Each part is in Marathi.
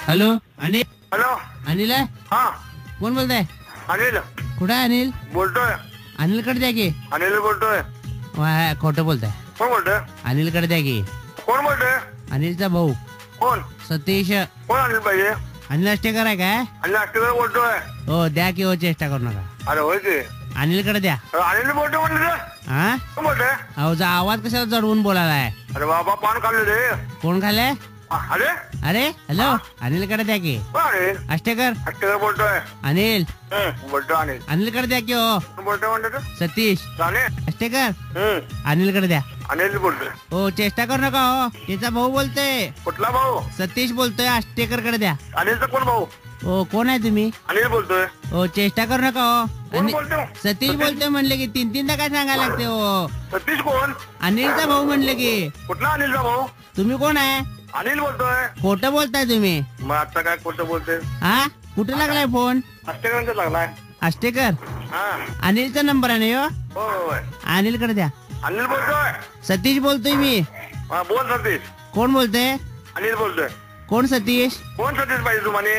हॅलो अनिल. हॅलो अनिल आहे. हा कोण बोलताय? अनिल कुठं आहे अनिल? बोलतोय. अनिल कडे द्या की. अनिल बोलतोय. खोटं बोलताय. कोण बोलतोय? अनिल कडे द्या की. कोण बोलतोय? अनिलचा भाऊ कोण सतीश. कोण अनिल पाहिजे? अनिल अष्टेकर आहे काय? अनिल अष्टकर बोलतोय. हो द्या की. हो चेष्टा करू नका. अरे होय की अनिल कडे द्या. अनिल बोलतोय म्हणलं. हा कोण बोलतोय? अहो आवाज कशाला चढवून बोलायलाय? अरे बाबा पान खाल्ले रे. कोण खाल्लंय? अरे अरे हॅलो अनिल कडे द्या की. कोण अनिल? अष्टेकर. अष्टकर बोलतोय. अनिल बोलतोय अनिल. अनिल कडे द्या की. हो कोण बोलतोय म्हणतो? सतीश राणे. अष्टेकर अनिल कडे द्या. अनिल बोलतोय. हो चेष्टा करू नका. हो त्याचा भाऊ बोलतोय. कुठला भाऊ? सतीश बोलतोय. अष्टेकर कडे द्या. अनिलचा कोण भाऊ? हो कोण आहे तुम्ही? अनिल बोलतोय. हो चेष्टा करू नका. हो कोण बोलतोय? सतीश बोलतोय म्हणले की तीनदा काय सांगायला लागते? हो सतीश कोण? अनिलचा भाऊ म्हणले की. कुठला अनिलचा भाऊ? तुम्ही कोण आहे? अनिल बोलतोय. खोटं बोलताय तुम्ही. मग आता काय खोटं बोलतोय? हा कुठे लागलाय फोन? अष्टकरांचा लागलाय. अष्टेकर हा अनिलचा नंबर आहे ना? हो होय. अनिल कडे द्या. अनिल बोलतोय. सतीश बोलतोय मी. हा बोल सतीश. कोण बोलतोय? अनिल बोलतोय. कोण सतीश? कोण सतीश पाहिजे तुम्हाला?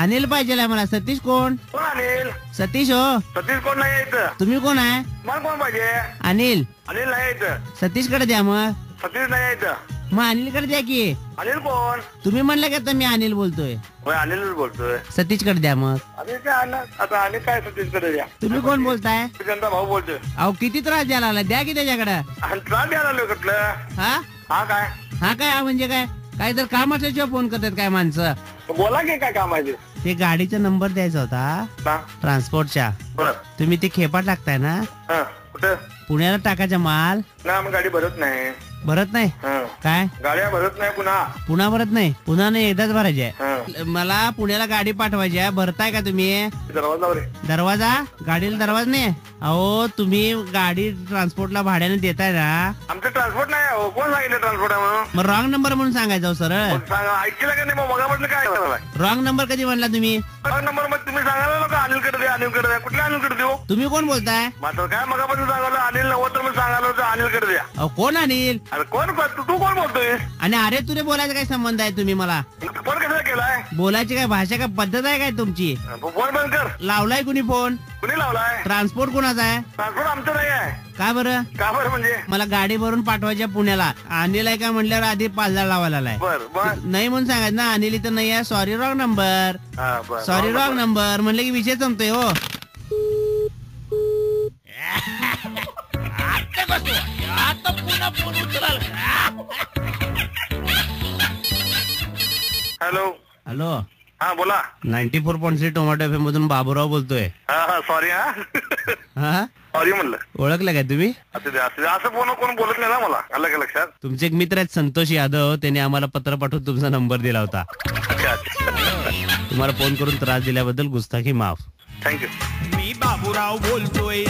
अनिल पाहिजे मला. सतीश कोण? कोण अनिल? सतीश हो. सतीश कोण नाही इथं. तुम्ही कोण आहे? मला कोण पाहिजे? अनिल. अनिल नाही इथं. सतीश कडे द्या. मग सतीश नाही इथं. मग अनिल कडे द्या की. अनिल कोण? तुम्ही म्हणलं का तर मी अनिल बोलतोय. होय अनिल बोलतोय. सतीश कडे द्या. मग अनिल काय अनिल आता अनिल काय सतीश कडे द्या. तुम्ही कोण बोलताय? त्यांचा भाऊ बोलतोय. अहो किती त्रास द्यायला लागला. द्या की त्याच्याकडे. आणि त्रास द्यायला लागलो कुठलं? हा हा काय? हा काय हा म्हणजे काय? काय तर काम असल्याशिवाय फोन करतात काय माणसं? बोला की काय काम आहे ते? ते गाडीचा नंबर द्यायचा होता हा, ट्रान्सपोर्टच्या. बरं. तुम्ही ते खेपा टाकताय ना? हा कुठं? पुण्याला टाकायचा माल ना मग गाडी भरत नाही. भरत नाही. हा काय गाड्या भरत नाही पुन्हा. पुन्हा भरत नाही? पुन्हा नाही एकदाच भरायची आहे. हा मला पुण्याला गाडी पाठवायची आहे. भरताय का तुम्ही? दरवाजा रे. दरवाजा? गाडीला दरवाजा नाही? अहो तुम्ही गाडी ट्रान्सपोर्टला भाड्याने देताय ना? आमचं ट्रान्सपोर्ट नाही आहे. कोण सांगितलं ट्रान्सपोर्ट आहे म्हणून? मग रॉंग नंबर म्हणून सांगायचं सरळ. मग सांगा ऐकलं का नाही? मग मगापासून काय झालं? रॉंग नंबर कधी म्हणला तुम्ही? नंबर मग तुम्ही सांगायला नका अनिल कडे द्या. अनिल कडे द्या. कुठल्या अनिल कडे देऊ? तुम्ही कोण बोलताय? मात्र काय मगापासून सांगायला अनिल नव्हतं तर मग सांगायला होतं अनिल कडे द्या. अहो कोण अनिल? अरे कोण तू कोण बोलतोय? आणि अरे तुरे बोलायचा काय संबंध आहे? तुम्ही मला फोन कसा केलाय? बोलायची काय भाषा काय पद्धत आहे काय तुमची? फोन बंद कर. लावलाय कुणी फोन? कुणी लावलाय? ट्रान्सपोर्ट कोणाचा आहे? ट्रान्सपोर्ट आमचं नाही आहे. का बरं? का बरं म्हणजे? मला गाडी भरून पाठवायच्या पुण्याला. अनिल आहे का म्हणल्यावर आधी पालदार लावायला लाय. बर बर. नाही म्हणून सांगायचं ना अनिल इथं नाही आहे. Sorry wrong number. हा बर. सॉरी रॉंग नंबर म्हणलं की विषय संपतोय. हो हॅलो. हॅलो हा बोला. 94.3 टोमॅटो एफएम मधून बाबूराव बोलतोय. हा हा सॉरी. हा हा सॉरी म्हणलं. ओळखलं काय तुम्ही? असं फोन कोण बोलत नाही ना मला. आलं का लक्षात? तुमचे एक मित्र आहेत संतोष यादव. त्याने आम्हाला पत्र पाठवून तुमचा नंबर दिला होता. अच्छा अच्छा. तुम्हाला फोन करून त्रास दिल्याबद्दल गुस्ताखी माफ. थँक्यू. मी बाबूराव बोलतोय.